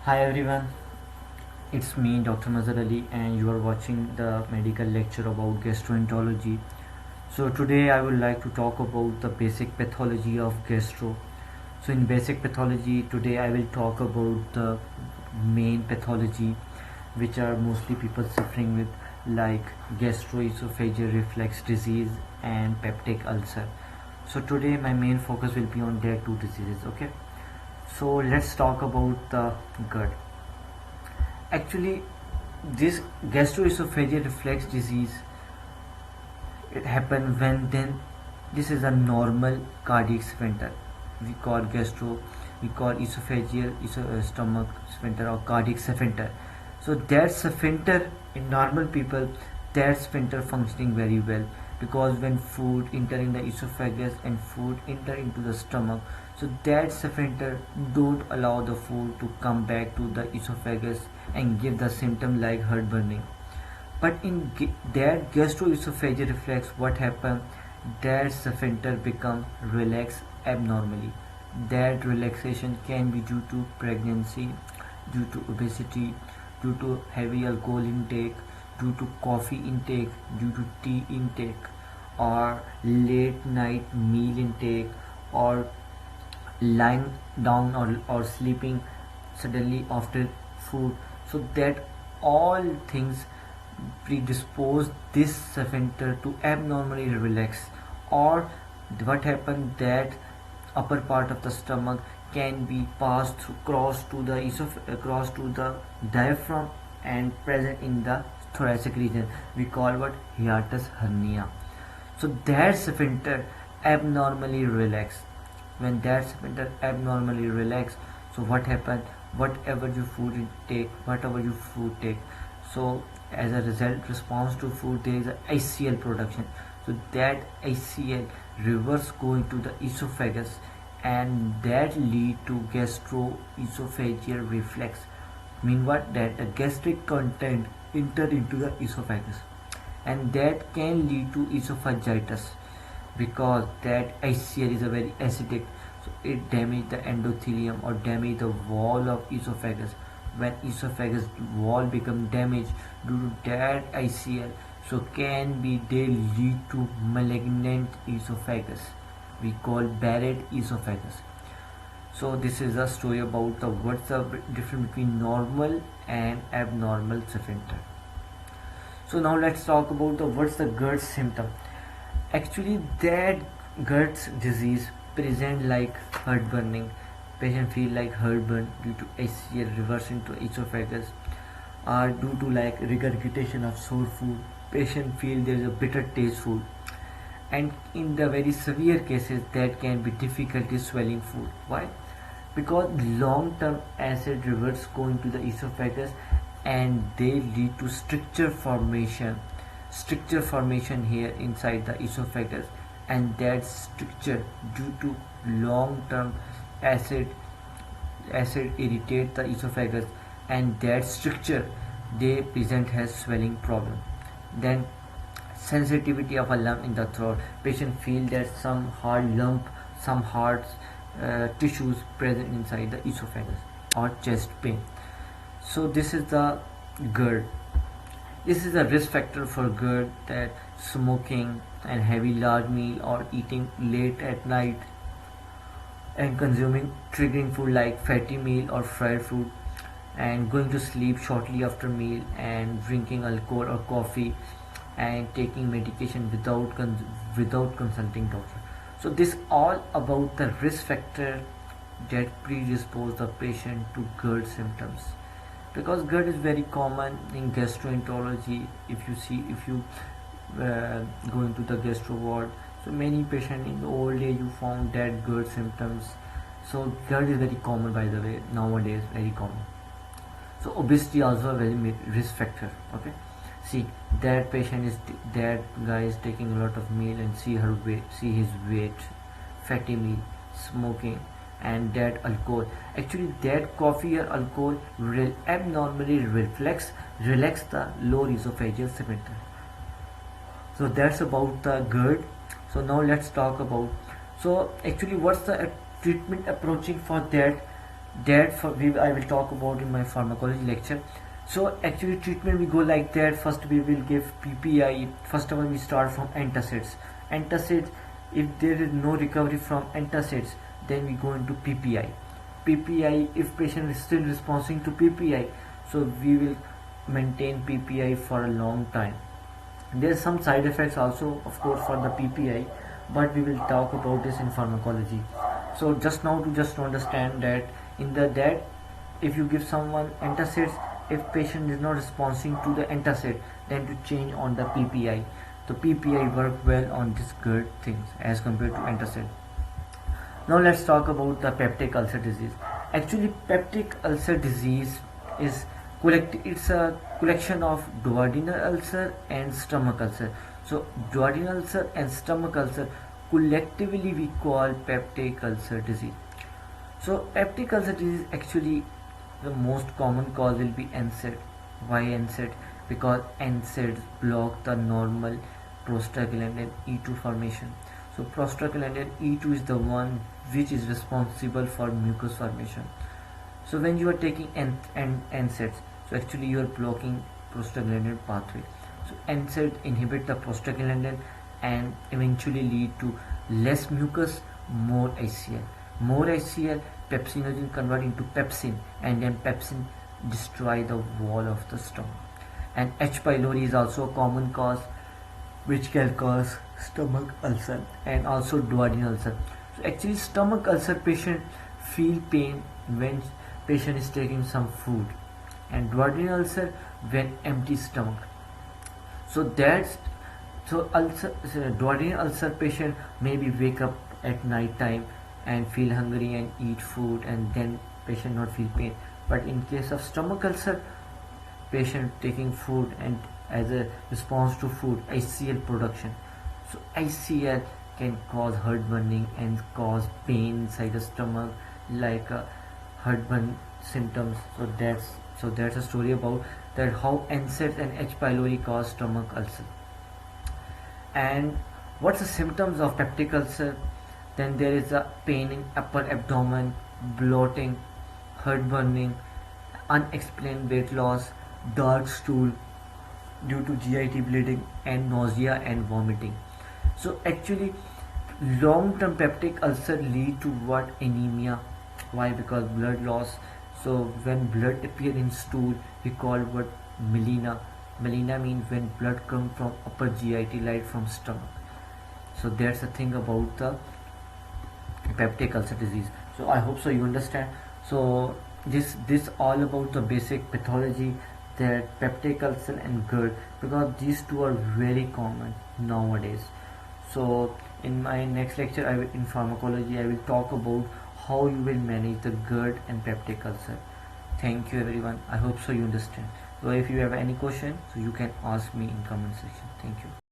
Hi everyone, it's me Dr. Mazhar Ali and you are watching the medical lecture about gastroenterology. So today I would like to talk about the basic pathology of gastro. So in basic pathology today I will talk about the main pathology which are mostly people suffering with, like gastroesophageal reflux disease and peptic ulcer. So today my main focus will be on their two diseases, okay? So let's talk about the gut. Actually, this gastroesophageal reflux disease, it happens when then this is a normal cardiac sphincter. We call gastro, we call esophageal stomach sphincter or cardiac sphincter. So that sphincter in normal people, that sphincter functioning very well, because when food enter in the esophagus and food enter into the stomach, so that sphincter don't allow the food to come back to the esophagus and give the symptom like heartburning. But in that gastroesophageal reflex, what happens? That sphincter become relaxed abnormally. That relaxation can be due to pregnancy, due to obesity, due to heavy alcohol intake, due to coffee intake, due to tea intake, or late night meal intake, or lying down or sleeping suddenly after food. So that all things predispose this sphincter to abnormally relax. Or what happened, that upper part of the stomach can be passed through, cross to the diaphragm and present in the thoracic region. We call what hiatus hernia. So that sphincter abnormally relax. When that sphincter abnormally relax, so what happens? Whatever you food intake, whatever you food take, so as a result response to food there is a HCl production. So that HCl reverse go into the esophagus and that lead to gastroesophageal reflex. Mean what? That the gastric content enter into the esophagus and that can lead to esophagitis, because that HCl is a very acidic, so it damage the endothelium or damage the wall of esophagus. When esophagus wall become damaged due to that HCl, so can be they lead to malignant esophagus. We call Barrett esophagus. So this is a story about the what's the difference between normal and abnormal sphincter. So now let's talk about the what's the GERD symptom. Actually, that GERD disease present like heartburning. Patient feel like heartburn due to HCl reverse into esophagus, or due to like regurgitation of sour food. Patient feel there is a bitter taste food, and in the very severe cases that can be difficulty swallowing food. Why? Because long-term acid rivers go into the esophagus and they lead to stricture formation here inside the esophagus, and that stricture due to long-term acid irritate the esophagus, and that stricture they present has swelling problem. Then sensitivity of a lump in the throat. Patient feel that some hard lump, some hard tissues present inside the esophagus, or chest pain. So this is the GERD. This is a risk factor for GERD, that smoking and heavy large meal or eating late at night and consuming triggering food like fatty meal or fried food, and going to sleep shortly after meal, and drinking alcohol or coffee, and taking medication without consulting doctor. So this all about the risk factor that predispose the patient to GERD symptoms, because GERD is very common in gastroenterology. If you go into the gastro ward, so many patients in the old age you found that GERD symptoms. So GERD is very common, by the way, nowadays, very common. So obesity also a very risk factor. Okay, see that patient is that guy is taking a lot of meal, and see his weight, fatty meal, smoking, and that alcohol. Actually that coffee or alcohol will abnormally relax the lower esophageal sphincter. So that's about the GERD. So now let's talk about, so actually what's the treatment approaching for that that I will talk about in my pharmacology lecture. So actually treatment we go like that. First we will give PPI. First of all we start from antacids. Antacids, if there is no recovery from antacids, then we go into PPI. PPI, if patient is still responding to PPI, so we will maintain PPI for a long time. There are some side effects also, of course, for the PPI, but we will talk about this in pharmacology. So just now to understand that in the that if you give someone antacids, if patient is not responding to the antacid, then to change on the PPI. The PPI work well on this good things as compared to antacid. Now let's talk about the peptic ulcer disease. Actually, peptic ulcer disease is it's a collection of duodenal ulcer and stomach ulcer. So duodenal ulcer and stomach ulcer collectively we call peptic ulcer disease. So peptic ulcer disease, actually the most common cause will be NSAID. Why NSAID? Because NSAIDs block the normal prostaglandin E2 formation. So prostaglandin E2 is the one which is responsible for mucus formation. So when you are taking NSAIDs, so actually you are blocking prostaglandin pathway. So NSAID inhibit the prostaglandin and eventually lead to less mucus, more HCl. More HCl, pepsinogen convert into pepsin, and then pepsin destroy the wall of the stomach. And H. pylori is also a common cause which can cause stomach ulcer and also duodenal ulcer. So actually stomach ulcer patient feel pain when patient is taking some food, and duodenal ulcer when empty stomach. So that's duodenal ulcer patient maybe wake up at night time and feel hungry and eat food, and then patient not feel pain. But in case of stomach ulcer, patient taking food and as a response to food, HCl production. So HCl can cause heartburning and cause pain inside the stomach, like heartburn symptoms. So that's a story about that how NSAIDs and H. pylori cause stomach ulcer. And what's the symptoms of peptic ulcer? Then there is a pain in upper abdomen, bloating, heartburning, unexplained weight loss, dark stool due to GIT bleeding, and nausea and vomiting. So actually long-term peptic ulcer lead to what? Anemia. Why? Because blood loss. So when blood appear in stool, we call what? Melena. Melena means when blood come from upper GIT, like from stomach. So that's the thing about the peptic ulcer disease. So I hope so you understand. So this all about the basic pathology, that peptic ulcer and GERD, because these two are very common nowadays. So in my next lecture, in pharmacology, I will talk about how you will manage the GERD and peptic ulcer. Thank you everyone. I hope so you understand. So if you have any question, so you can ask me in comment section. Thank you.